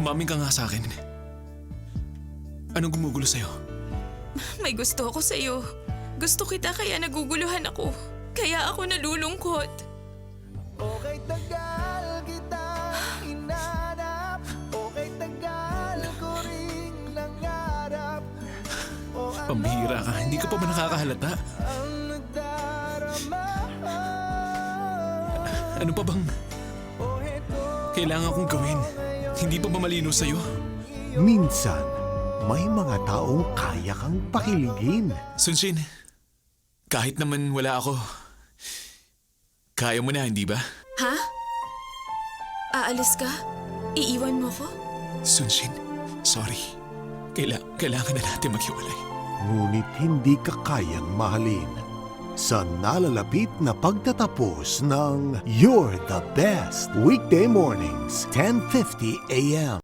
Umamin ka nga sa akin. Anong gumugulo sa'yo? May gusto ako sa'yo. Gusto kita kaya naguguluhan ako. Kaya ako nalulungkot. Okay, tagal kitang hinanap. Okay, tagal ko rin nangarap. O ano Pambihira ka, hindi ka pa ba nakakahalata? ang nagdarama? Ano pa bang O heto kailangan kong gawin? Hindi pa ba malinaw sa'yo? Minsan, may mga taong kaya kang pakiligin. Sunshin, kahit naman wala ako, kaya mo na, hindi ba? Ha? Aalis ka? Iiwan mo ko? Sunshin, sorry. Kailangan na natin maghiwalay. Ngunit hindi ka kayang mahalin. Sa nalalapit na pagtatapos ng You're the Best. Weekday mornings, 10:50 a.m.